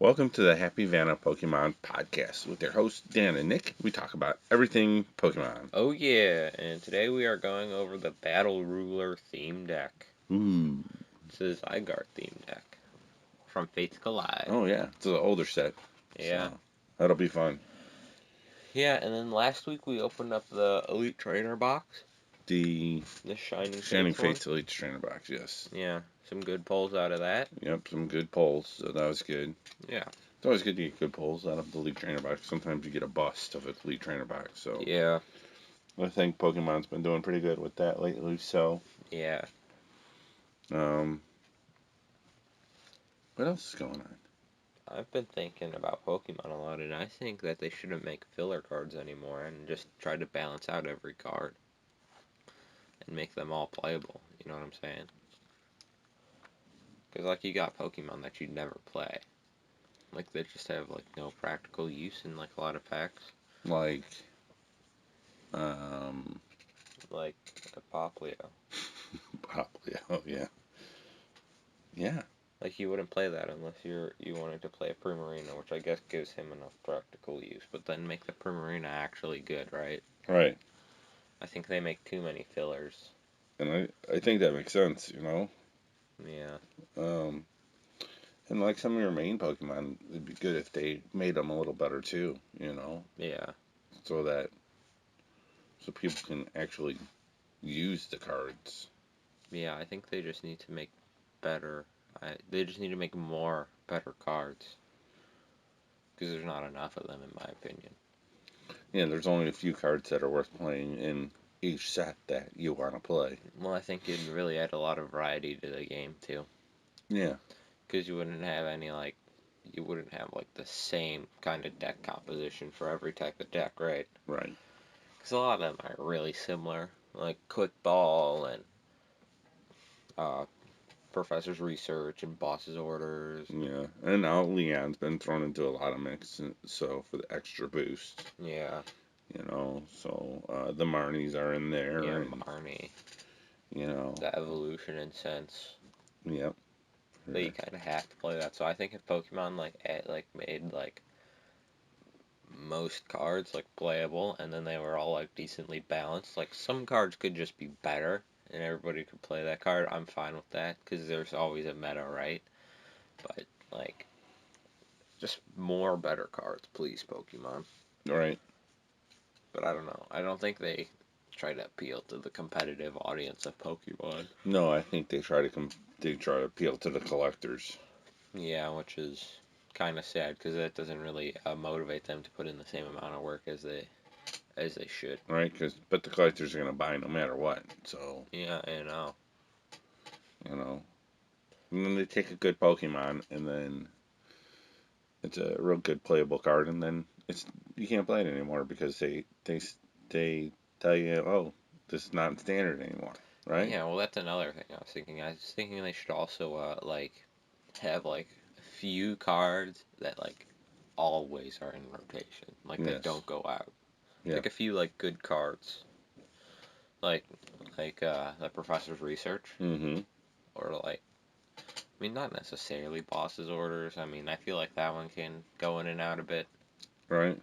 Welcome to the Happy Vanna Pokemon podcast with their hosts Dan and Nick. We talk about everything Pokemon. Oh yeah, and today we are going over the Battle Ruler theme deck. Ooh. It's the Zygarde theme deck from Fates Collide. Oh yeah, it's an older set. Yeah. So that'll be fun. Yeah, and then last week we opened up the Elite Trainer box. The Shining Fates Elite Trainer box, yes. Yeah, some good pulls out of that. Yep, some good pulls, so that was good. Yeah. It's always good to get good pulls out of the Elite Trainer box. Sometimes you get a bust of an Elite Trainer box, so. Yeah. I think Pokemon's been doing pretty good with that lately, so. Yeah. What else is going on? I've been thinking about Pokemon a lot, and I think that they shouldn't make filler cards anymore and just try to balance out every card and make them all playable. You know what I'm saying? Because, like, you got Pokemon that you'd never play. Like, they just have, like, no practical use in, like, a lot of packs. Like a Poplio. Poplio, yeah. Yeah. Like, you wouldn't play that unless you wanted to play a Primarina, which I guess gives him enough practical use. But then make the Primarina actually good, right? Right. I think they make too many fillers. And I think that makes sense, Yeah. And like some of your main Pokemon, it'd be good if they made them a little better too, Yeah. so people can actually use the cards. Yeah, I think they just need to make better. They just need to make more better cards. Because there's not enough of them, in my opinion. Yeah, there's only a few cards that are worth playing in each set that you want to play. Well, I think it'd really add a lot of variety to the game, too. Yeah. Because you wouldn't have the same kind of deck composition for every type of deck, right? Right. Because a lot of them are really similar, like Quick Ball and Professor's Research and Boss's Orders. Yeah, and now Leon's been thrown into a lot of mix, so for the extra boost. Yeah. So the Marnies are in there. Yeah, and, Marnie. The evolution and sense. Yep. So you kind of have to play that. So I think if Pokemon made most cards like playable, and then they were all like decently balanced, like some cards could just be better, and everybody could play that card. I'm fine with that because there's always a meta, right? But like, just more better cards, please, Pokemon. Right. But I don't know. I don't think they try to appeal to the competitive audience of Pokemon. No, I think they try to appeal to the collectors. Yeah, which is kind of sad because that doesn't really motivate them to put in the same amount of work as they should. Right, but the collectors are gonna buy no matter what. So yeah, I know. And then they take a good Pokemon, and then it's a real good playable card, and then you can't play it anymore because they tell you, oh, this is not standard anymore, right? Yeah, well, that's another thing I was thinking. I was thinking they should also have like a few cards that like always are in rotation, like they Yes. don't go out. Yeah. Like a few like good cards, like the Professor's Research, Mm-hmm. or like, I mean, not necessarily Boss's Orders. I mean, I feel like that one can go in and out a bit. Right.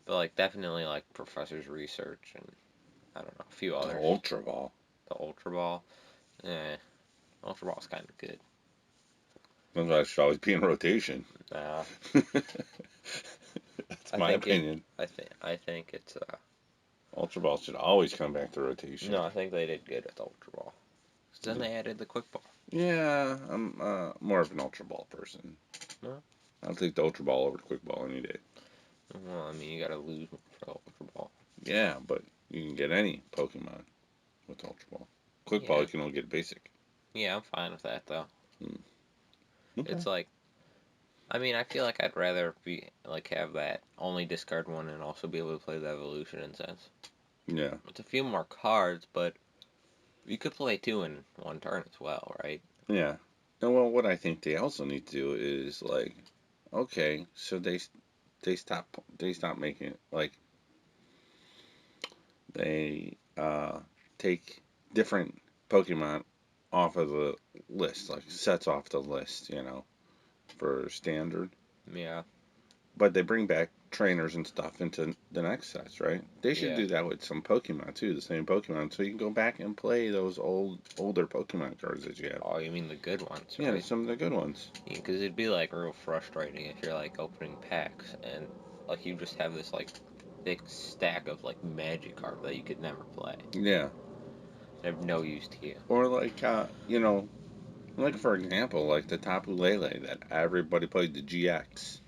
But like definitely like Professor's Research and I don't know, a few others. The Ultra Ball. The Ultra Ball. Ultra Ball's kind of good. That's why it should always be in rotation. Nah. That's my opinion. I think it's Ultra Ball should always come back to rotation. No, I think they did good with Ultra Ball. Then they added the Quick Ball. Yeah, I'm more of an Ultra Ball person. No? I'll take the Ultra Ball over the Quick Ball any day. Well, I mean, you gotta lose for Ultra Ball. Yeah, but you can get any Pokemon with Ultra Ball. Quick Ball, you can only get basic. Yeah, I'm fine with that, though. Okay. It's like, I mean, I feel like I'd rather have that only discard one and also be able to play the evolution in sense. Yeah. It's a few more cards, but you could play two in one turn as well, right? Yeah. And well, what I think they also need to do is like, okay, so they stop making it like they take different Pokemon off of the list, like sets off the list, for standard. Yeah. But they bring back trainers and stuff into the next sets, right? They should Yeah. do that with some Pokemon too, the same Pokemon, so you can go back and play those older Pokemon cards that you have. Oh, you mean the good ones, Yeah, right? some of the good ones. Because it'd be like real frustrating if you're like opening packs and like you just have this like thick stack of like magic cards that you could never play. Yeah. They have no use to you. Or like like for example, like the Tapu Lele that everybody played the GX.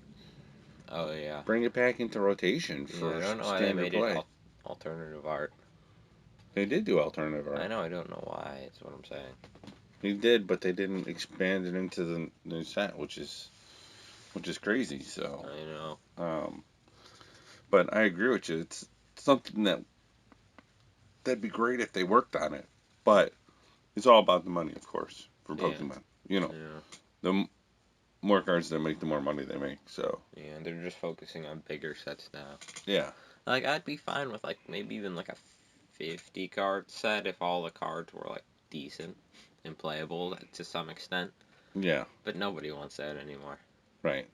Oh yeah. Bring it back into rotation Yeah, I for don't know why they standard made it play. alternative art. They did do alternative I art. know, I don't know why. It's what I'm saying. They did, but they didn't expand it into the new set, which is crazy. So, I know. um, but I agree with you. It's something that'd be great if they worked on it, but it's all about the money, of course, for Yeah. Pokemon. You know, Yeah. the more cards they make, the more money they make. So, Yeah, they're just focusing on bigger sets now. yeah, Like I'd be fine with like maybe even like a 50 card set if all the cards were like decent and playable to some extent. yeah, But nobody wants that anymore. right.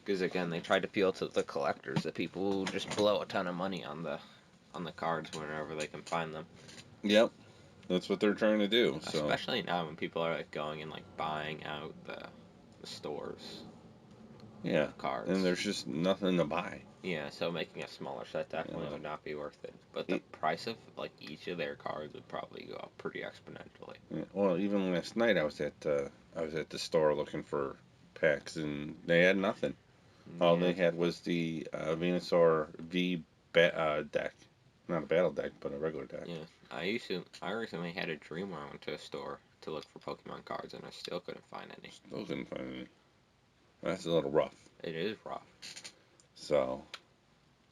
Because again, they try to appeal to the collectors, the people who just blow a ton of money on the cards whenever they can find them. Yep, that's what they're trying to do. So, Especially now when people are like going and like buying out the stores yeah, of and cards. there's just nothing to buy. Yeah, so making a smaller set You definitely know, would not be worth it. But the it, price of like each of their cards would probably go up pretty exponentially. yeah, well, even last night I was at the store looking for packs, and they had nothing. All Yeah. they had was the Venusaur deck, not a battle deck, but a regular deck. Yeah, I recently had a dream where I went to a store to look for Pokemon cards, and I still couldn't find any. Still couldn't find any. That's a little rough. It is rough. So,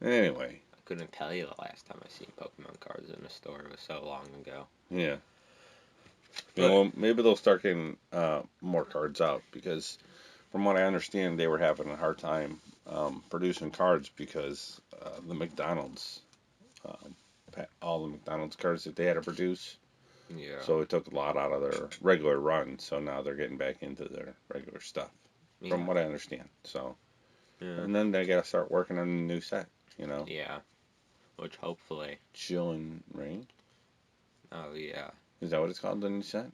anyway, I couldn't tell you the last time I seen Pokemon cards in a store. It was so long ago. yeah. But Well, maybe they'll start getting more cards out because, from what I understand, they were having a hard time producing cards because the McDonald's, um, all the McDonald's cards that they had to produce. yeah, So it took a lot out of their regular run. So now they're getting back into their regular stuff, from yeah, what I understand. So, yeah, and then they got to start working on a new set. You know, yeah. Which hopefully, Chill and Rain. oh yeah, Is that what it's called? The new set?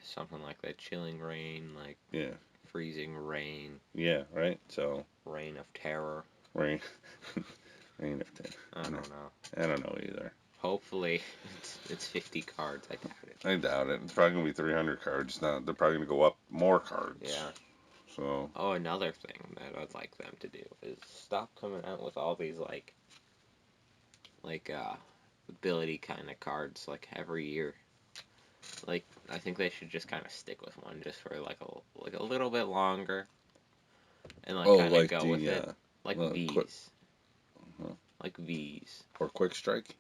something like that. Chilling rain, like Yeah. freezing rain, Yeah. Right. So rain of terror. Rain. Rain of Ten. I No, don't know. I don't know either. Hopefully, it's 50 cards. I doubt it. I doubt it. It's probably gonna be 300 cards. Now they're probably gonna go up more cards. Yeah. So Oh, another thing that I'd like them to do is stop coming out with all these like ability kind of cards like every year. Like I think they should just kind of stick with one just for like a little bit longer and like kind of like go with the it. Like quick V's. Like V's. or quick strike.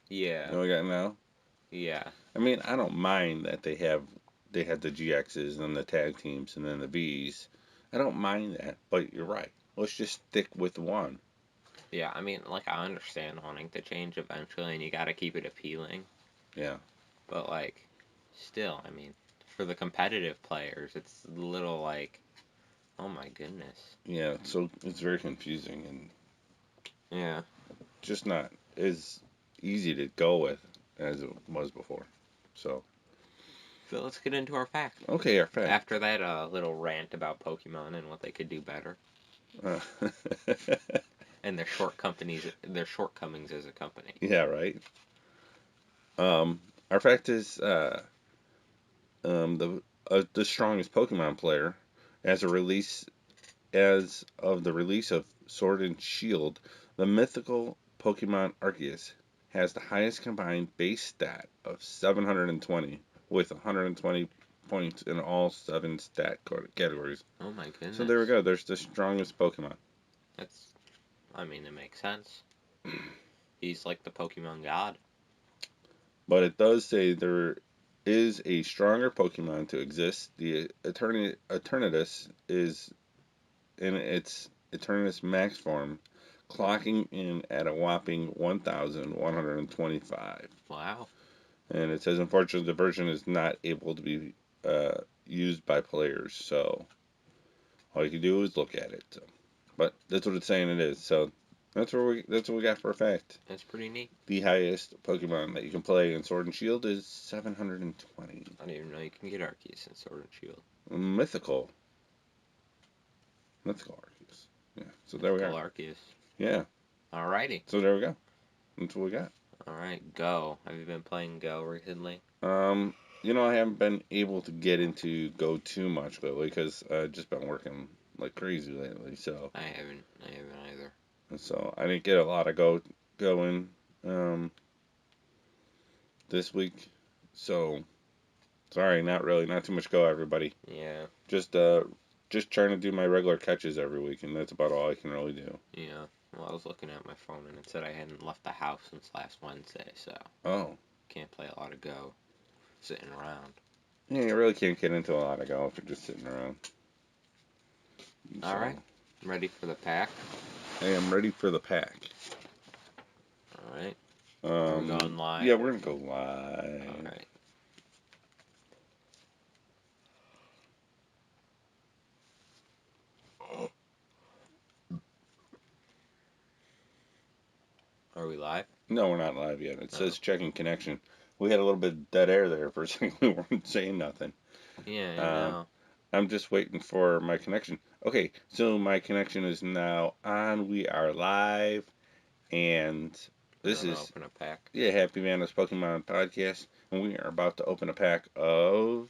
Yeah. You know we got now. Yeah. I mean, I don't mind that they had the GXs and the tag teams and then the Vs. I don't mind that, but you're right. Let's just stick with one. Yeah, I mean, like I understand wanting to change eventually and you got to keep it appealing, Yeah. but like still, I mean, for the competitive players, it's a little like, oh my goodness. Yeah. So it's very confusing and Yeah. just not as easy to go with as it was before. So So let's get into our fact. okay, our fact. After that little rant about Pokemon and what they could do better Uh, and their shortcomings as a company. yeah, right. Our fact is the strongest Pokemon player as a release as of the release of Sword and Shield, the mythical Pokemon Arceus has the highest combined base stat of 720 with 120 points in all 7 categories. Oh my So there we goodness. go. There's the strongest Pokemon. That's, I mean, it makes sense. He's like the Pokemon god. But it does say there is a stronger Pokemon to exist. The Eternatus is in its Eternatus max form, clocking in at a whopping 1,125. Wow. And it says, unfortunately, the version is not able to be used by players. So, All you can do is look at it. So. But that's what it's saying it is. So that's what we got for a fact. That's pretty neat. The highest Pokemon that you can play in Sword and Shield is 720. I didn't even know you can get Arceus in Sword and Shield. Mythical. Mythical Arceus. Yeah. So there we are. Arceus. Yeah. Alrighty. So there we go. That's what we got. Alright, Go. Have you been playing Go recently? I haven't been able to get into Go too much lately because I've just been working like crazy lately. So I haven't either. So I didn't get a lot of Go going this week. So sorry, not too much Go, everybody. Yeah. Just trying to do my regular catches every week, and that's about all I can really do. Yeah. Well, I was looking at my phone and it said I hadn't left the house since last Wednesday, so Oh. Can't play a lot of Go sitting around. Yeah, you really can't get into a lot of Go if you're just sitting around. Alright. Ready for the pack? I am ready for the pack. Alright. We're going live? Yeah, we're going to go live. Alright. Are we live? No, we're not live yet. It says checking connection. We had a little bit of dead air there for a second. We weren't saying nothing. Yeah, I know. I'm just waiting for my connection. Okay, so my connection is now on. We are live. And this is open a pack. Yeah, Happy Vanas Pokemon Podcast. And we are about to open a pack of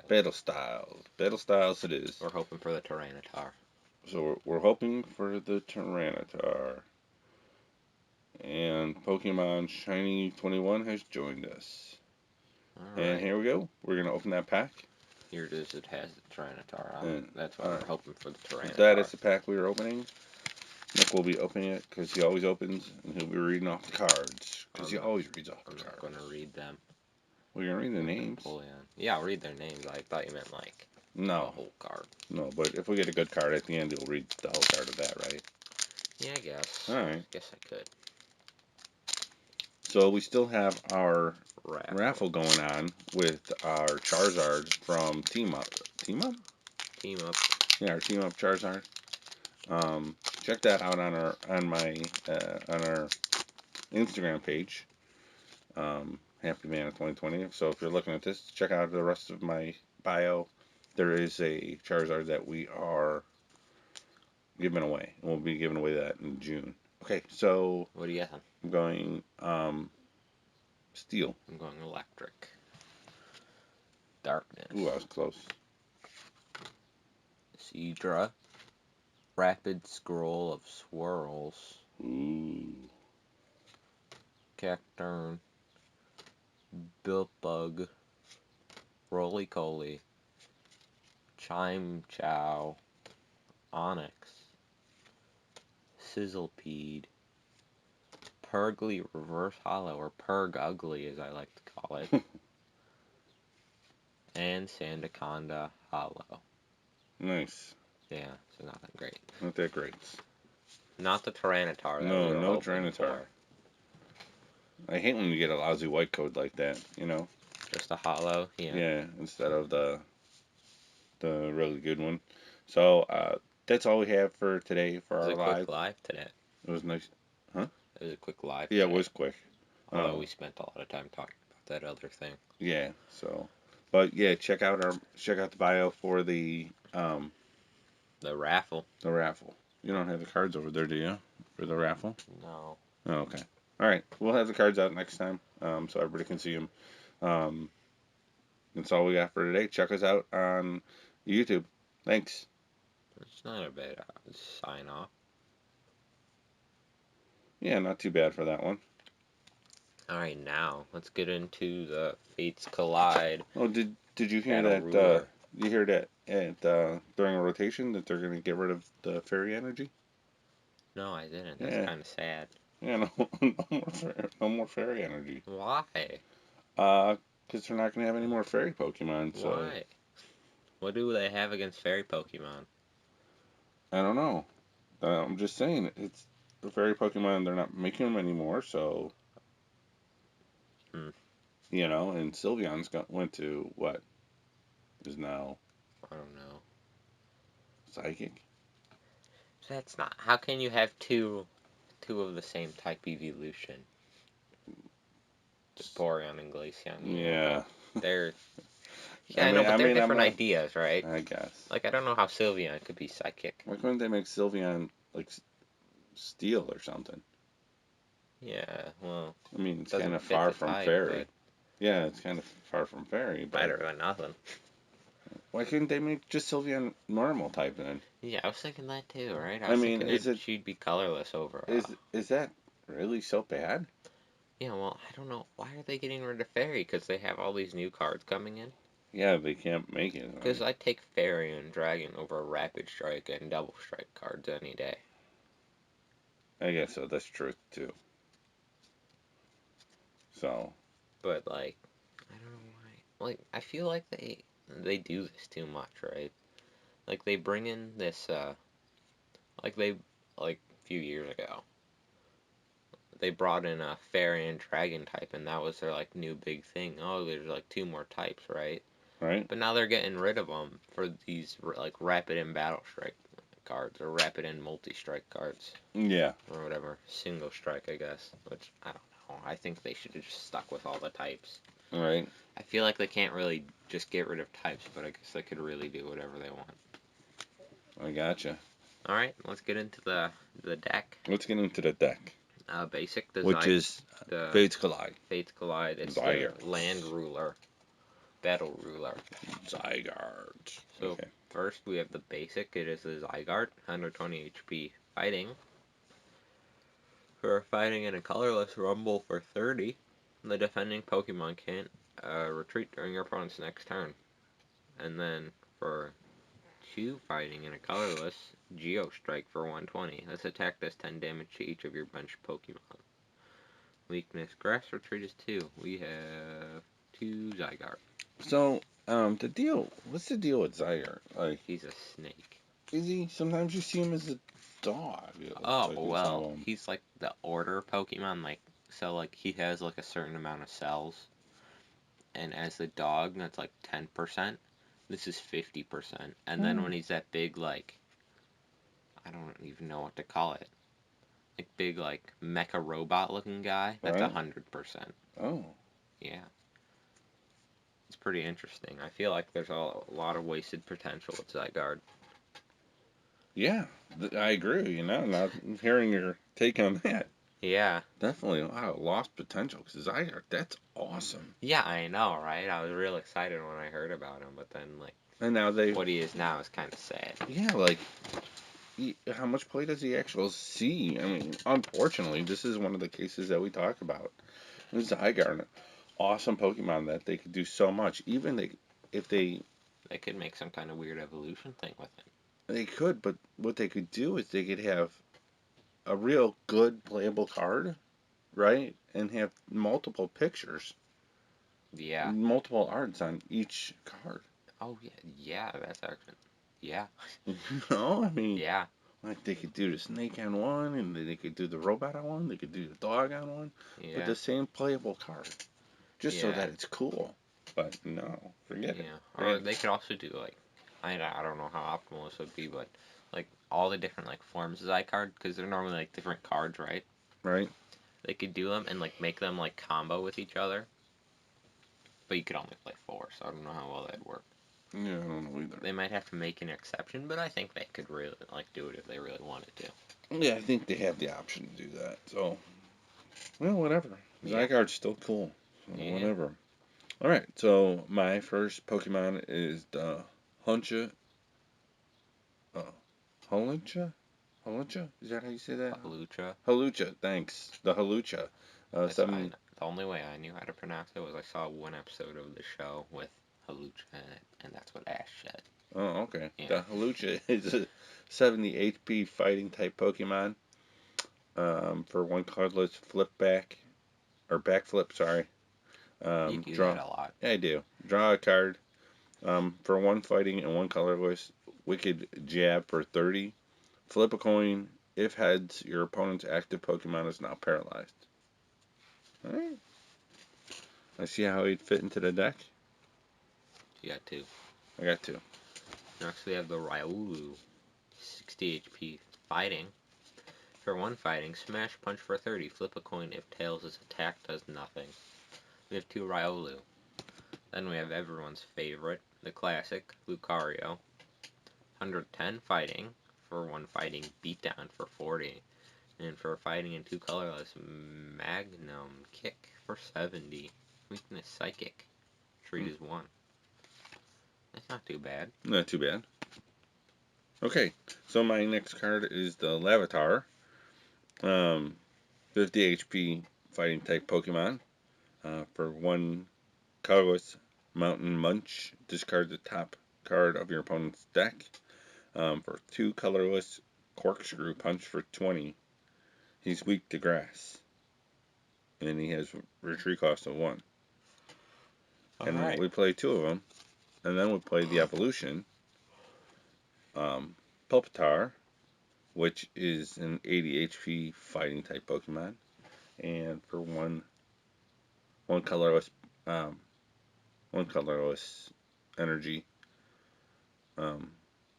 Battle Styles it is. We're hoping for the Tyranitar. So we're hoping for the Tyranitar. And Pokemon Shiny 21 has joined us. Alright. And here we go. We're going to open that pack. Here it is. It has the Tyranitar on it. That's why we're hoping for the Tyranitar. That is the pack we are opening. Nick will be opening it because he always opens, and he'll be reading off the cards because he always reads off the cards. I'm not going to read them. Well, you're going to read the names. Yeah, I'll read their names. I thought you meant like the whole card. No, but if we get a good card at the end, you'll read the whole card of that, right? Yeah, I guess. All right. Guess I could. So we still have our raffle going on with our Charizard from Team Up. Team Up? Team Up. Yeah, our Team Up Charizard. Check that out on our Instagram page. Happy Man 2020. So if you're looking at this, check out the rest of my bio. There is a Charizard that we are giving away, and we'll be giving away that in June. Okay, so what do you have? I'm going Steel. I'm going Electric. Darkness. Ooh, I was close. Seadra. Rapid Scroll of Swirls. Ooh. Cacturn. Builtbug. Roly-Coly. Chime-Chow. Onyx. Sizzlepede. Purgly Reverse Hollow, or Purg Ugly as I like to call it. And Sandaconda Hollow. Nice. Yeah, so nothing great. Not that great. Not the Tyranitar. No Tyranitar. I hate when you get a lousy white code like that, you know? Just a hollow? Yeah. Yeah, instead of the really good one. So, that's all we have for today for our live. It was a quick live today. It was nice. Huh? It was a quick live Yeah, today. It was quick. Although we spent a lot of time talking about that other thing. Yeah, so... But yeah, check out the bio for the raffle. The raffle. You don't have the cards over there, do you? For the raffle? No. Oh, okay. All right. We'll have the cards out next time, so everybody can see them. That's all we got for today. Check us out on YouTube. Thanks. It's not a bad sign off. Yeah, not too bad for that one. Alright, now let's get into the Fates Collide. Oh, did you hear that? You hear that during a rotation that they're going to get rid of the fairy energy? No, I didn't. That's kind of sad. Yeah, no more fairy energy. Why? Because they're not going to have any more fairy Pokemon. So. Why? What do they have against fairy Pokemon? I don't know. I'm just saying, it's the fairy Pokemon, they're not making them anymore, so... You know, and Sylveon's went to, what? Is now... I don't know. Psychic? That's not. How can you have two of the same type evolution? Vaporeon and Glaceon. Yeah. They're. Yeah, I know, but they're different ideas, right? I guess. Like, I don't know how Sylveon could be psychic. Why couldn't they make Sylveon, like, steel or something? Yeah, well. I mean, it's kind of far from fairy. Yeah, it's kind of far from fairy, but. Better than nothing. Why couldn't they make just Sylveon normal type then? Yeah, I was thinking that too, right? I was thinking she'd be colorless overall. Is that really so bad? Yeah, well, I don't know. Why are they getting rid of fairy? Because they have all these new cards coming in? Yeah, they can't make it. Because I take fairy and dragon over rapid strike and double strike cards any day. I guess so. That's true too. So. But like, I don't know why. Like, I feel like they do this too much, right? Like they bring in this, like a few years ago, they brought in a fairy and dragon type, and that was their like new big thing. Oh, there's like two more types, right? Right. But now they're getting rid of them for these like rapid and battle strike cards or rapid and multi strike cards. Yeah. Or whatever, single strike, I guess. Which I don't know. I think they should have just stuck with all the types. Right. I feel like they can't really just get rid of types, but I guess they could really do whatever they want. I gotcha. All right, let's get into the deck. Let's get into the deck. Basic, which is the Fates Collide. Fates Collide. It's the land ruler, battle ruler. Zygarde. So okay. First we have the basic. It is the Zygarde, 120 HP fighting. For fighting in a colorless rumble for 30, the defending Pokemon can't retreat during your opponent's next turn. And then for 2 fighting in a colorless, Geo Strike for 120. This attack does 10 damage to each of your bench Pokemon. Weakness, Grass Retreat is 2. We have 2 Zygarde. So, what's the deal with Zygarde? Like, he's a snake. Is he? Sometimes you see him as a dog. Oh, like well, he's like the order Pokemon, like, so like he has like a certain amount of cells. And as the dog, that's like 10%. This is 50%. And then when he's that big, like, I don't even know what to call it. Like, big, like, mecha robot looking guy, that's 100%. Oh. Yeah. It's pretty interesting. I feel like there's a lot of wasted potential with Zygarde. Yeah, I agree. Not hearing your take on that. Yeah. Definitely a lot of lost potential, because Zygarde, that's awesome. Yeah, I know, right? I was real excited when I heard about him, but then, like, and now what he is now is kind of sad. Yeah, like, how much play does he actually see? I mean, unfortunately, this is one of the cases that we talk about. Zygarde, awesome Pokemon that they could do so much. Even if they could make some kind of weird evolution thing with him. They could, but what they could do is they could have a real good playable card, right? And have multiple pictures. Yeah. Multiple arts on each card. Oh, yeah. Yeah, that's actually... Yeah. I mean... Yeah. Like, they could do the snake on one, and they could do the robot on one, they could do the dog on one, but the same playable card. Just so that it's cool. But no, forget it. Or they could also do, like, I don't know how optimal this would be, but, like, all the different, like, forms of Zygarde, because they're normally, like, different cards, right? Right. They could do them and, like, make them, like, combo with each other. But you could only play 4, so I don't know how well that'd work. Yeah, I don't know either. They might have to make an exception, but I think they could really, like, do it if they really wanted to. Yeah, I think they have the option to do that, so... Well, whatever. Zygarde's still cool. So whatever. Alright, so my first Pokemon is the Huncha. Holucha? Holucha? Is that how you say that? Holucha. Holucha, thanks. The Holucha. The only way I knew how to pronounce it was I saw one episode of the show with Holucha in it, and that's what Ash said. Oh, okay. Yeah. The Holucha is a 70 HP fighting type Pokemon. For one cardless flip back, or backflip, sorry. You do that a lot. Yeah, I do. Draw a card. For one fighting and one colorless, Wicked Jab for 30. Flip a coin. If heads, your opponent's active Pokemon is now paralyzed. Alright. I see how he'd fit into the deck. You got 2. I got 2. Next we have the Ryulu. 60 HP fighting. For 1 fighting, smash punch for 30. Flip a coin if Tails' attack does nothing. We have 2 Ryulu. Then we have everyone's favorite, the classic, Lucario. 110 fighting. For 1 fighting, beatdown for 40. And for fighting in 2 colorless, Magnum Kick for 70. Weakness Psychic. Treat is 1. That's not too bad. Not too bad. Okay, so my next card is the Lavator. 50 HP fighting type Pokemon. For 1 colorless Mountain Munch, discard the top card of your opponent's deck. For 2 colorless Corkscrew Punch for 20. He's weak to grass. And he has retreat cost of 1. And Alright. we play 2 of them. And then we play the evolution. Pupitar, which is an 80 HP fighting type Pokemon. And for 1 colorless energy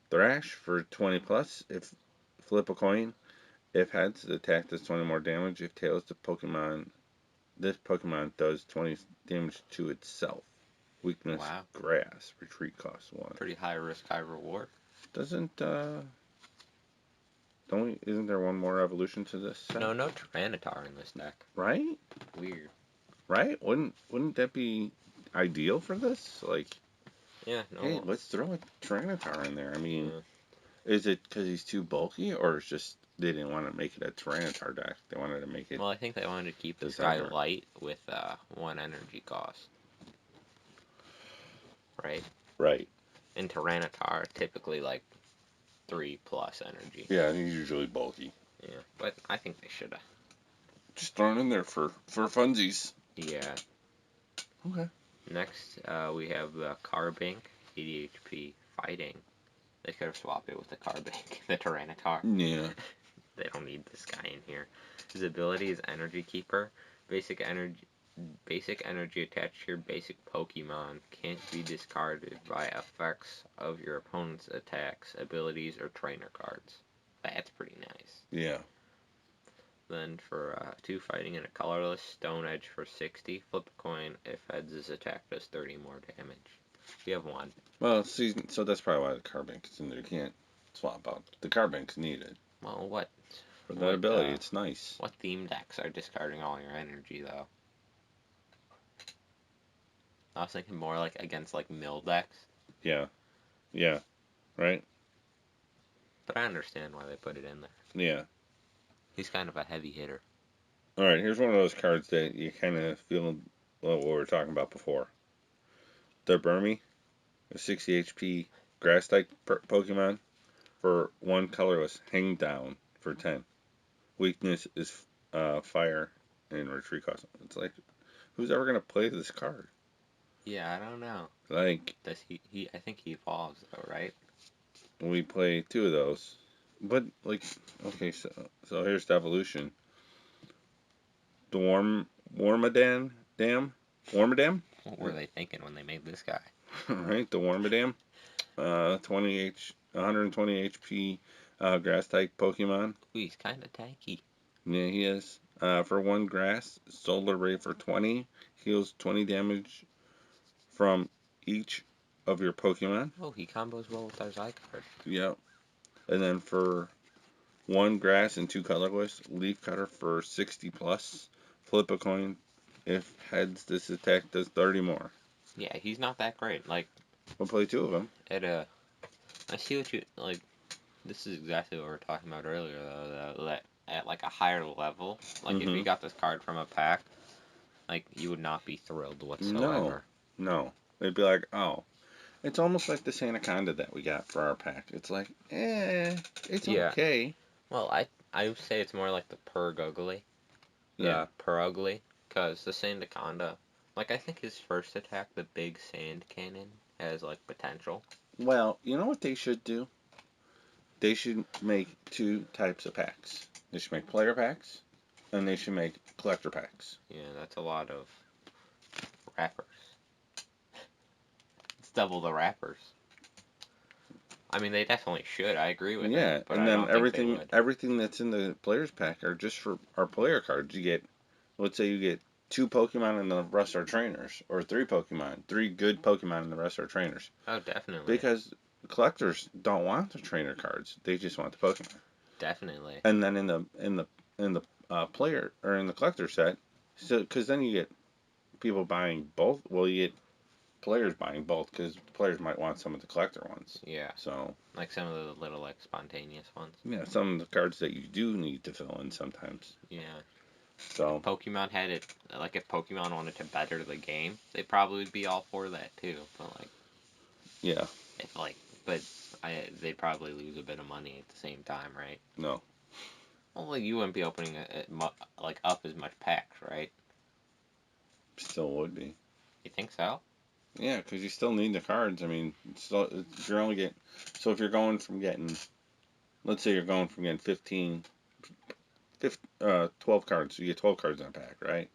Thrash for 20 plus. If flip a coin, if heads, the attack does 20 more damage. If tails, this Pokemon does 20 damage to itself. Weakness, Wow. grass. Retreat costs 1. Pretty high risk, high reward. Isn't there one more evolution to this set? No Tyranitar in this deck. Right? Weird. Right? Wouldn't that be ideal for this? Like, yeah, no. Hey, let's throw a Tyranitar in there. I mean, yeah. Is it because he's too bulky, or it's just they didn't want to make it a Tyranitar deck? They wanted to make it. Well, I think they wanted to keep this guy light with 1 energy cost. Right? Right. And Tyranitar typically like 3 plus energy. Yeah, he's usually bulky. Yeah, but I think they should have just thrown in there for funsies. Yeah. Okay. Next, we have the Carbink, 80 HP fighting. They could have swapped it with the Carbink, the Tyranitar. Yeah. They don't need this guy in here. His ability is Energy Keeper. Basic energy attached to your basic Pokemon can't be discarded by effects of your opponent's attacks, abilities, or trainer cards. That's pretty nice. Yeah. Then for 2 fighting and a colorless, Stone Edge for 60. Flip a coin. If heads' attack does 30 more damage. You have 1. Well, see, so that's probably why the Carbink is in there. You can't swap out. The Carbink's needed. Well, what? For that ability, it's nice. What theme decks are discarding all your energy, though? I was thinking more like against like mill decks. Yeah. Yeah. Right? But I understand why they put it in there. Yeah. He's kind of a heavy hitter. Alright, here's one of those cards that you kind of feel what we were talking about before. The Burmy, a 60 HP grass type Pokemon. For 1 colorless, Hang Down for 10. Weakness is fire and retreat cost. It's like, who's ever gonna play this card? Yeah, I don't know. Like, does he? I think he evolves though, right? We play 2 of those, but like, okay, so here's the evolution. The Wormadam. What were they thinking when they made this guy? Right, the Wormadam. 120 HP grass type Pokemon. Ooh, he's kind of tanky. Yeah, he is. For 1 grass, Solar Ray for 20. Heals 20 damage from each of your Pokemon. Oh, he combos well with our Zy card. Yep. And then for 1 grass and 2 colorless, Leaf Cutter for 60 plus. Flip a coin. If heads, this attack does 30 more. Yeah, he's not that great. Like, We'll play 2 of them. I see what you like. This is exactly what we were talking about earlier, though. That at like a higher level, like if you got this card from a pack, like you would not be thrilled whatsoever. No. They'd be like, oh, it's almost like the Anaconda that we got for our pack. It's like, it's okay. Well, I would say it's more like the Purugly. Yeah. Purugly, because the Sandaconda, like I think his first attack, the big sand cannon, has like potential. Well, you know what they should do? They should make 2 types of packs. They should make player packs, and they should make collector packs. Yeah, that's a lot of wrappers. It's double the wrappers. I mean, they definitely should. I agree with Yeah, it, but and I then don't think they would. everything that's in the players pack are just for our player cards. You get, let's say you get 2 Pokemon and the rest are trainers, or 3 Pokemon, 3 good Pokemon and the rest are trainers. Oh, definitely. Because collectors don't want the trainer cards; they just want the Pokemon. Definitely. And then in the player or in the collector set, so because then you get people buying both. Well, you get players buying both because players might want some of the collector ones. Yeah. So Like some of the little, like, spontaneous ones. yeah, some of the cards that you do need to fill in sometimes. Yeah. So If Pokemon had it, like, if Pokemon wanted to better the game, they probably would be all for that, too. But, like, yeah, if, like, but they'd probably lose a bit of money at the same time, right? no, Well, like, you wouldn't be opening, like, up as much packs, right? still would be. You think so? Yeah, because you still need the cards. I mean, still, you're only getting. So if you're going from getting, let's say you're going from getting 12 cards. So you get 12 cards in a pack, right?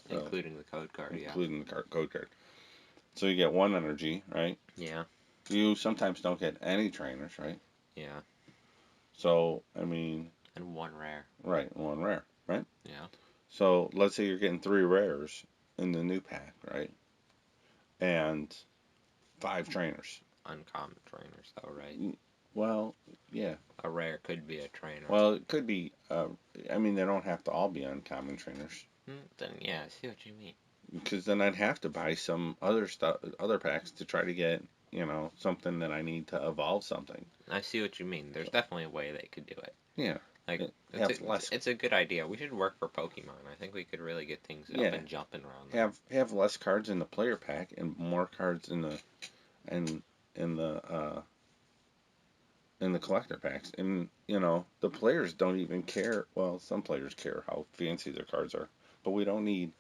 So, Including the code card, yeah. including the code card. So you get 1 energy, right? Yeah. You sometimes don't get any trainers, right? Yeah. So, I mean, And 1 rare. right, 1 rare, right? Yeah. So let's say you're getting 3 rares in the new pack, right? And 5 trainers. Uncommon trainers, though, right? Well, yeah. A rare could be a trainer. Well, it could be. I mean, they don't have to all be uncommon trainers. Then, yeah, I see what you mean. Because then I'd have to buy some other stuff, other packs to try to get, something that I need to evolve something. I see what you mean. There's definitely a way they could do it. Yeah. Like, Have less. it's a good idea. We should work for Pokemon. I think we could really get things up and jumping around there. Have less cards in the player pack and more cards in the in in the in the collector packs. And the players don't even care. Well, some players care how fancy their cards are, but we don't need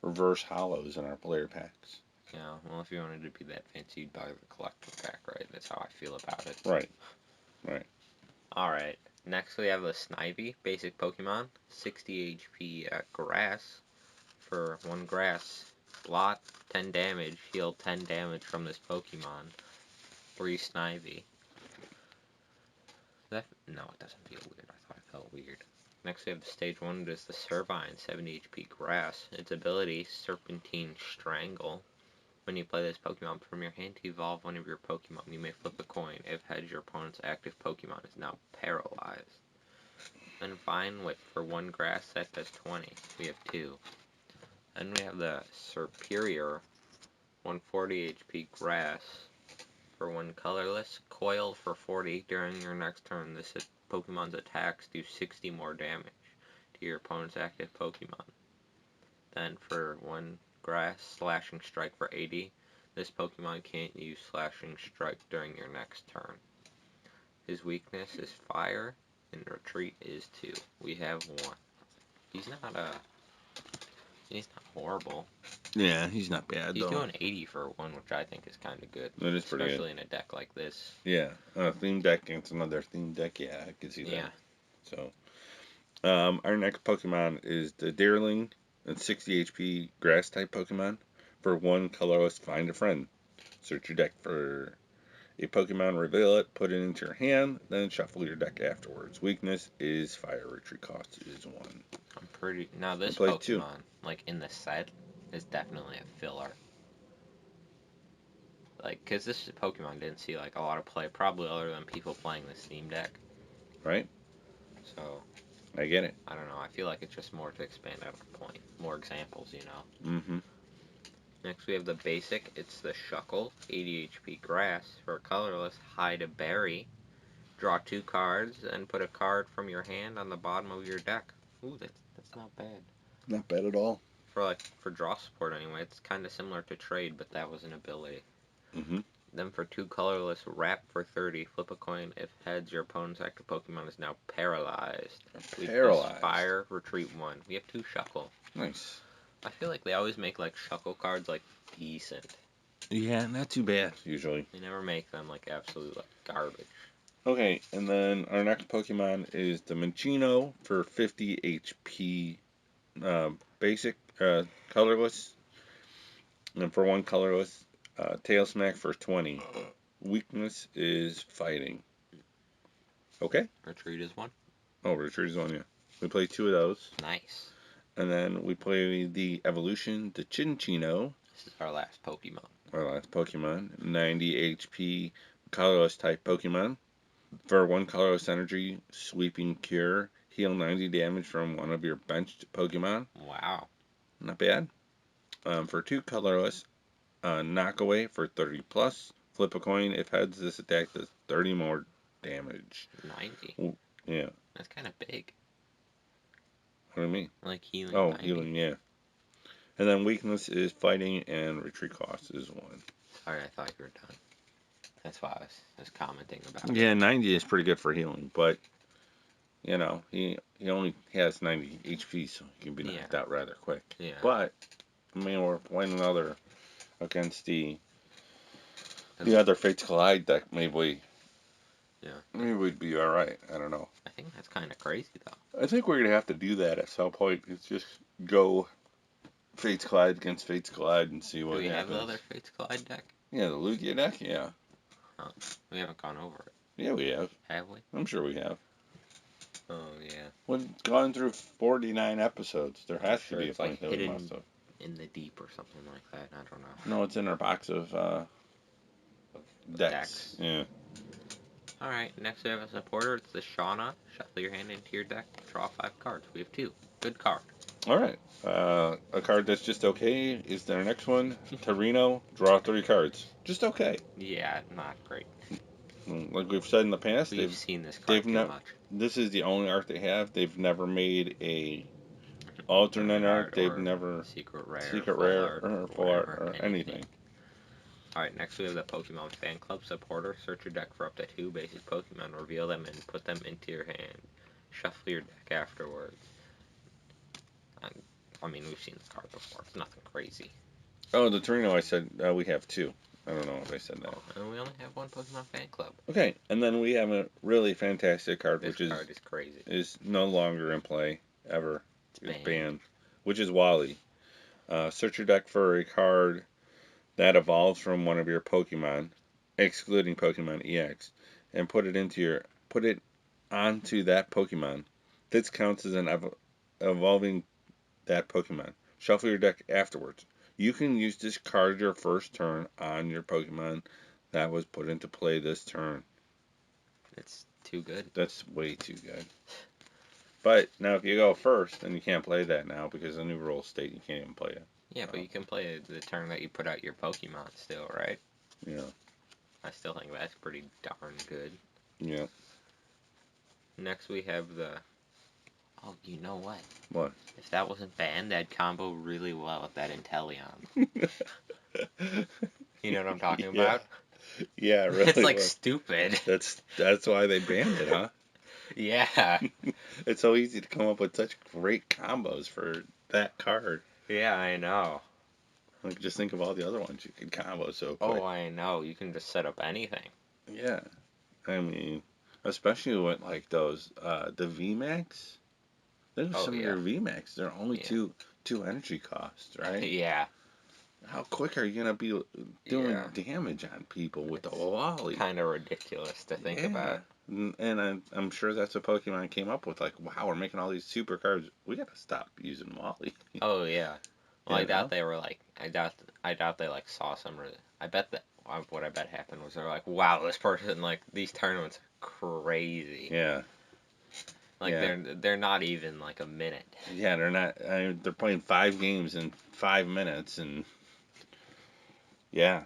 reverse hollows in our player packs. Yeah, well, if you wanted to be that fancy, you'd buy the collector pack, right? That's how I feel about it. Right. Right. Alright, next we have the Snivy, basic Pokemon. 60 HP grass for 1 grass. Blot, 10 damage, heal 10 damage from this Pokemon. 3 Snivy. No, it doesn't feel weird. I thought it felt weird. Next we have the stage 1, it is the Servine, 70 HP grass. Its ability, Serpentine Strangle. When you play this Pokemon from your hand to evolve one of your Pokemon, you may flip a coin. If heads, your opponent's active Pokemon is now paralyzed. Then Vine Whip for 1 grass, that does 20. We have 2. Then we have the Superior, 140 HP grass for 1 colorless. Coil for 40. During your next turn, this Pokemon's attacks do 60 more damage to your opponent's active Pokemon. Then for 1 grass, Slashing Strike for 80. This Pokemon can't use Slashing Strike during your next turn. His weakness is fire, and retreat is 2. We have 1. He's not horrible. Yeah, he's not bad He's though. doing 80 for 1, which I think is kind of good. That is pretty especially good. in a deck like this. Yeah, theme deck against another theme deck. Yeah, I can see that. Yeah. So, our next Pokemon is the Deerling, a 60 HP grass type Pokemon. For 1 colorless, find a friend. Search your deck for a Pokemon, reveal it, put it into your hand, then shuffle your deck afterwards. Weakness is fire. Retreat cost is 1. Now this play Pokemon, 2. like in the set, is definitely a filler. Like, cause this Pokemon didn't see like a lot of play, probably other than people playing the Steam Deck. Right? So. I get it. I don't know. I feel like it's just more to expand out the point. More examples, you know. Mm-hmm. Next we have the basic. It's the Shuckle, 80 HP grass. For colorless, hide a berry. Draw 2 cards, and put a card from your hand on the bottom of your deck. Ooh, that's not bad. Not bad at all. For draw support anyway, it's kind of similar to trade, but that was an ability. Mm-hmm. Then for 2 colorless, wrap for 30. Flip a coin. If heads, your opponent's active Pokemon is now paralyzed. Paralyzed. Fire, retreat 1. We have 2 Shuckle. Nice. I feel like they always make like Shuckle cards like decent. Yeah, not too bad usually. They never make them like absolute like garbage. Okay, and then our next Pokemon is the Minccino for 50 HP basic colorless. And for 1 colorless, Tail Smack for 20. Weakness is fighting. Okay? Retreat is one. Oh, retreat is one, yeah. We play 2 of those. Nice. And then we play the evolution, the Chinchino. This is our last Pokemon. Our last Pokemon. 90 HP colorless type Pokemon. For 1 colorless energy, sweeping cure. Heal 90 damage from one of your benched Pokemon. Wow. Not bad. For 2 colorless, knock away for 30 plus. Flip a coin. If heads, this attack does 30 more damage. 90. Yeah. That's kind of big. What do you mean? Like healing. Oh, 90. healing, yeah. And then weakness is fighting, and retreat cost is 1. Sorry, I thought you were done. That's why I was commenting about Yeah, it. 90 is pretty good for healing, but you know, he only has 90 HP, so he can be knocked out rather quick. Yeah. But I mean, we're playing another against the other Fates Collide deck. Maybe we'd be all right. I don't know. I think that's kind of crazy though. I think we're gonna have to do that at some point. It's just go Fates Collide against Fates Collide and see what Do we happens. have the other Fates Collide deck? Yeah, the Lugia deck. Yeah. Oh, we haven't gone over it. Yeah, we have. Have we? I'm sure we have. Oh yeah. We've gone through 49 episodes. There has to be a point like that we hidden must have. in the deep or something like that. I don't know. No, it's in our box of decks. Yeah. Alright, next we have a supporter. It's the Shauna. Shuffle your hand into your deck. Draw 5 cards. We have 2. Good card. All right. A card that's just okay is their next one. Torino. Draw 3 cards. Just okay. Yeah, not great. Like we've said in the past, We've seen this card too much. This is the only art they have. They've never made a alternate art. They've never secret rare, or full art or anything. Alright, next we have the Pokemon Fan Club supporter. Search your deck for up to 2 basic Pokemon, reveal them, and put them into your hand. Shuffle your deck afterwards. I mean, we've seen this card before. It's nothing crazy. Oh, the Torino, I said we have 2. I don't know if I said that. And we only have 1 Pokemon Fan Club. Okay, and then we have a really fantastic card, This which card is crazy. Is no longer in play ever. It's banned. Which is Wally. Search your deck for a card that evolves from one of your Pokemon, excluding Pokemon EX, and put it onto that Pokemon. This counts as an evolving that Pokemon. Shuffle your deck afterwards. You can use this card your first turn on your Pokemon that was put into play this turn. It's too good. That's way too good. But now if you go first, then you can't play that now because the new rules state you can't even play it. Yeah, but you can play the turn that you put out your Pokemon still, right? Yeah. I still think that's pretty darn good. Yeah. Next we have the... Oh, you know what? What? If that wasn't banned, that'd combo really well with that Inteleon. You know what I'm talking about? Yeah, really. It's like stupid. That's why they banned it, huh? Yeah. It's so easy to come up with such great combos for that card. Yeah, I know. Like, just think of all the other ones you could combo so quick. Oh, I know. You can just set up anything. Yeah. I mean, especially with, like, those, the VMAX. Those are some of your VMAX. They're only two energy costs, right? Yeah. How quick are you going to be doing damage on people with the Wally? Kind of ridiculous to think about. And I'm sure that's what Pokemon came up with. Like, wow, we're making all these super cards. We got to stop using Wally. Oh, yeah. Well, I doubt they were like, I doubt they like saw some, I bet that, what I bet happened was they're like, wow, this person, like, these tournaments are crazy. Yeah. Like, they're not even like a minute. Yeah, they're not, they're playing 5 games in 5 minutes, and yeah.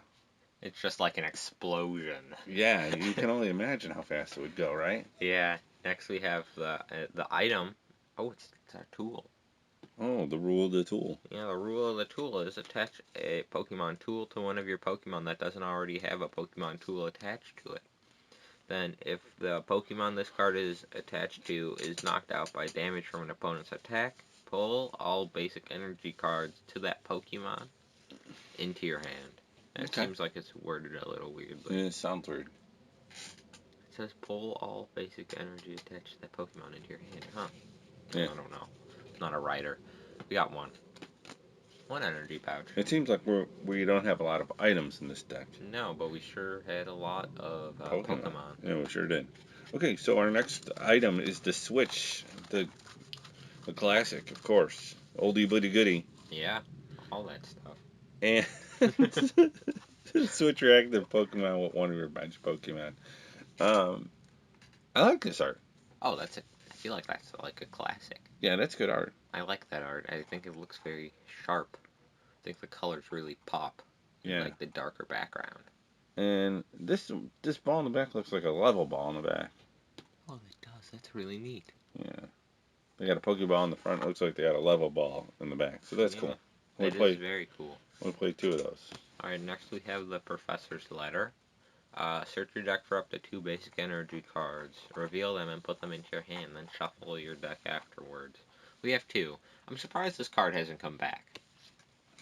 It's just like an explosion. Yeah, you can only imagine how fast it would go, right? Yeah. Next we have the item. Oh, it's our tool. Oh, the rule of the tool. Yeah, the rule of the tool is attach a Pokemon tool to one of your Pokemon that doesn't already have a Pokemon tool attached to it. Then, if the Pokemon this card is attached to is knocked out by damage from an opponent's attack, pull all basic energy cards to that Pokemon into your hand. It seems like it's worded a little weird. But it sounds weird. It says pull all basic energy attached to that Pokemon into your hand. Huh. Yeah. I don't know. Not a writer. We got one. One energy pouch. It seems like we don't have a lot of items in this deck. No, but we sure had a lot of Pokemon. Pokemon. Yeah, we sure did. Okay, so our next item is the Switch, the classic, of course, oldie but goodie, Yeah, all that stuff. and switch your active Pokemon with one of your bench Pokemon. Um, I like this art. Oh, that's it. I feel like that's like a classic. Yeah, that's good art. I like that art. I think it looks very sharp. I think the colors really pop in Yeah, like the darker background. and this ball in the back looks like a level ball in the back. Oh, it does. That's really neat. Yeah, they got a Pokeball in the front. It looks like they got a level ball in the back. So that's Yeah, cool. that is very cool. We'll play two of those. All right, next we have the Professor's Letter. Search your deck for up to 2 basic energy cards. Reveal them and put them into your hand, then shuffle your deck afterwards. We have 2. I'm surprised this card hasn't come back.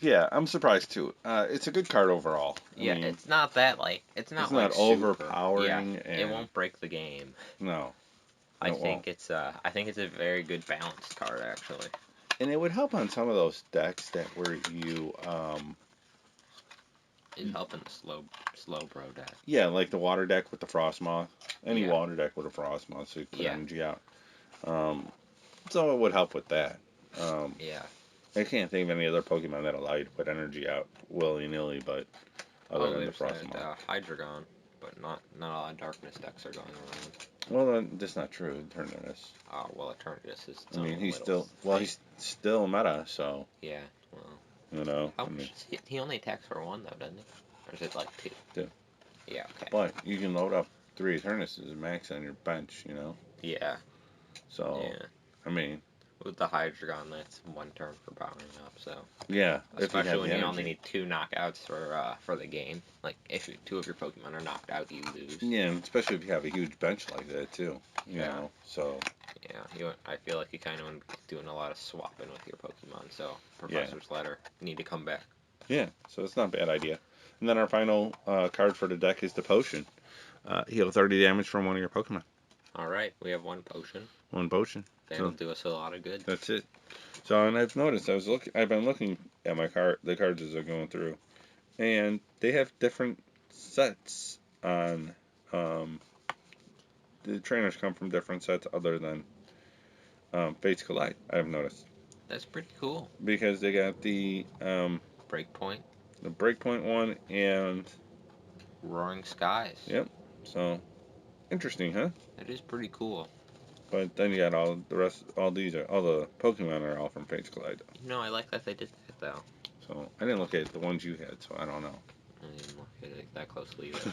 Yeah, I'm surprised too. It's a good card overall. Yeah, I mean, it's not that like it's not like not super. overpowering. Yeah, and it won't break the game. No, I it think won't. I think it's a very good balanced card actually. And it would help on some of those decks that where It's helping the slow bro deck. yeah, like the water deck with the Frostmoth. Any Yeah. water deck with a Frostmoth, so you put Yeah. energy out. Um, so it would help with that. Yeah. I can't think of any other Pokemon that allow you to put energy out willy nilly, but other than the There's that Frostmoth. Hydreigon, but not a lot of darkness decks are going around. Well, that's not true. Eternatus. Oh well, Eternatus is. I mean, he's he's still meta, so Yeah. Well. you know. How much is he only attacks for 1 though, doesn't he? Or is it like 2? 2. Yeah. Okay. But you can load up 3 Eternatus max on your bench, you know. Yeah. So Yeah. I mean, With the Hydreigon, that's 1 turn for powering up. So. yeah, Especially when you only need 2 knockouts for the game. Like if 2 of your Pokemon are knocked out, you lose. Yeah, and especially if you have a huge bench like that too. You Yeah. know, so Yeah, I feel like you kind of want to be doing a lot of swapping with your Pokemon. So Professor's Letter need to come back. yeah, so it's not a bad idea. And then our final card for the deck is the Potion. Heal 30 damage from one of your Pokemon. All right, we have 1 potion. 1 potion. That'll do us a lot of good. That's it. So, and I've noticed I've been looking at the cards as they're going through, and they have different sets on. The trainers come from different sets other than Fates Collide. I've noticed That's pretty cool. because they got Breakpoint, the Breakpoint one and Roaring Skies. yep. So interesting, huh? That is pretty cool. But then you got all the rest. All the Pokemon are all from Fates Collide. I like that they did that though. So I didn't look at the ones you had, so I don't know. I didn't look at it that closely either.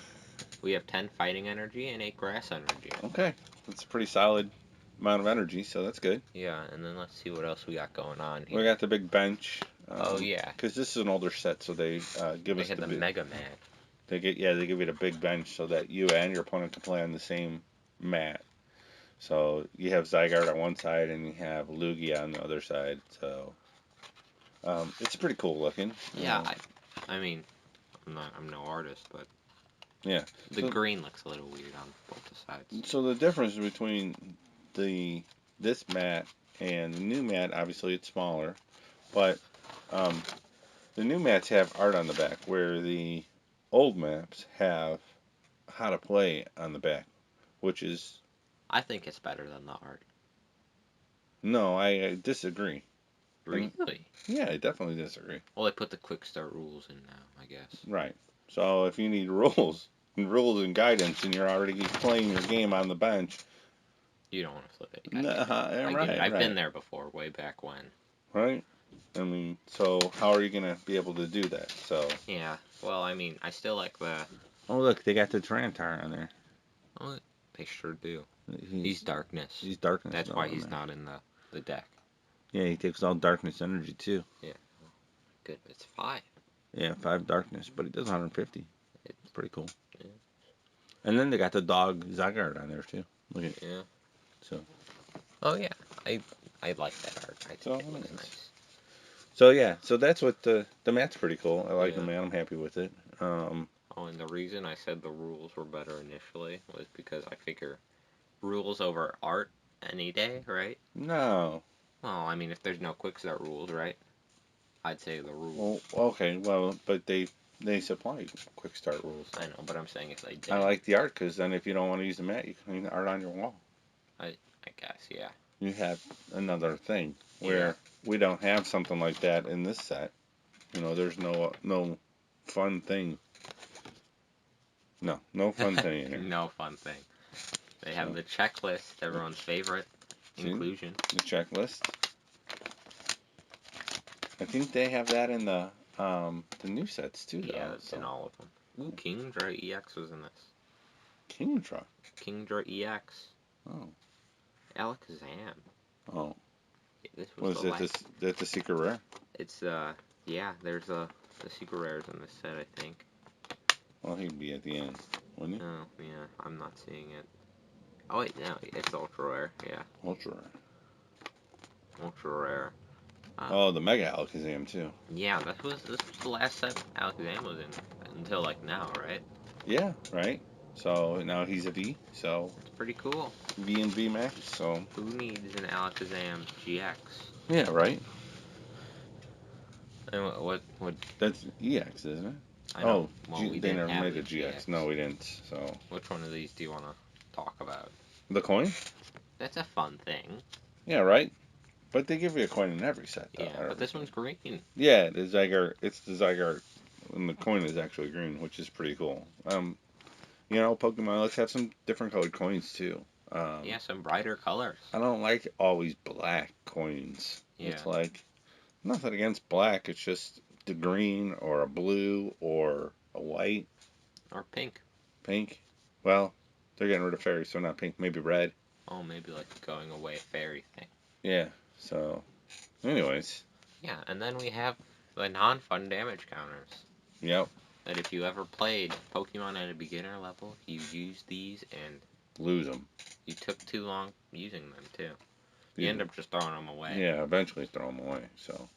We have 10 fighting energy and 8 grass energy. Okay, that's a pretty solid amount of energy, so that's good. Yeah, and then let's see what else we got going on here. We got the big bench. Oh yeah, because this is an older set, so they give they us had the Mega Man. They give you the big bench so that you and your opponent can play on the same mat. So you have Zygarde on one side and you have Lugia on the other side. So it's pretty cool looking. Yeah, I mean, I'm no artist, but yeah, the green looks a little weird on both sides. So the difference between this mat and the new mat, obviously it's smaller, but the new mats have art on the back, where the old maps have how to play on the back, which is. I think it's better than the art. No, I disagree. Really? Yeah, I definitely disagree. Well, they put the quick start rules in now, I guess. Right. So if you need rules and guidance, and you're already playing your game on the bench, you don't want to flip it. Right. I've been there before, way back when. Right. I mean, so how are you gonna be able to do that? So. Yeah. Well, I mean, I still like the. Oh look, they got the Tyranitar on there. Oh, they sure do. He's darkness. He's darkness. That's why he's not in the deck. Yeah, he takes all darkness energy too. Yeah. Good. It's 5. Yeah, 5 darkness, but he does 150. It's pretty cool. Yeah. And then they got the dog Zygarde on there too. Look at. Yeah. So. Oh yeah, I like that art. I think it looks nice. So yeah, so that's what the mat's pretty cool. I like the mat. I'm happy with it. Oh, and the reason I said the rules were better initially was because I figure rules over art any day, right? No. Well, I mean, if there's no quick start rules, right? I'd say the rules. Well, okay, well, but they supply quick start rules. I know, but I'm saying if they did. I like the art because then if you don't want to use the mat, you can hang the art on your wall. I guess, yeah. You have another thing where Yeah. we don't have something like that in this set. You know, there's no fun thing. No fun thing in here. No fun thing. They have So, the checklist, everyone's favorite see inclusion. the checklist. I think they have that in the new sets too, though. Yeah, it's in all of them. Ooh, Kingdra EX was in this. Kingdra. Kingdra EX. Oh. Alakazam. Oh. This was Was the it last. this the secret rare? It's yeah. There's the secret rares in this set, I think. Well, he'd be at the end, wouldn't he? Oh yeah, I'm not seeing it. Oh wait, no, it's ultra rare. Yeah, Ultra rare. ultra rare. Oh, the Mega Alakazam too. Yeah, this was the last set Alakazam was in until like now, right? Yeah, right. So now he's a V. So It's pretty cool. V and V Max. So Who needs an Alakazam GX? yeah, right. And what? That's EX, isn't it? I know. Oh, Well, we they didn't never have made the a GX. No, we didn't. So Which one of these do you want to talk about? the coin. That's a fun thing. Yeah, right. But they give you a coin in every set, though. Yeah, but this one's green. Yeah, the Zygarde. It's the Zygarde, and the coin is actually green, which is pretty cool. You know, Pokemon. Let's have some different colored coins too. Yeah, some brighter colors. I don't like always black coins. Yeah. It's like nothing against black. It's just the green or a blue or a white, Or pink. pink. Well, they're getting rid of fairies, so not pink. Maybe red. Oh, maybe like going away fairy thing. Yeah. So, anyways. Yeah, and then we have the non-fun damage counters. Yep. That if you ever played Pokemon at a beginner level, you used these and Lose them. you took too long using them too. You end up just throwing them away. Yeah, eventually throw them away. So,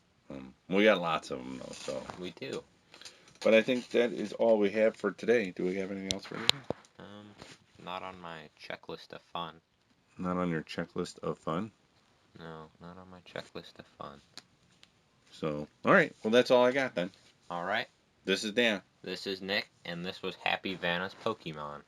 we got lots of them though. So we do. But I think that is all we have for today. Do we have anything else for today? Not on my checklist of fun. Not on your checklist of fun? No, not on my checklist of fun. So, all right. Well, that's all I got then. All right. This is Dan. This is Nick, and this was Happy Vanas Pokemon.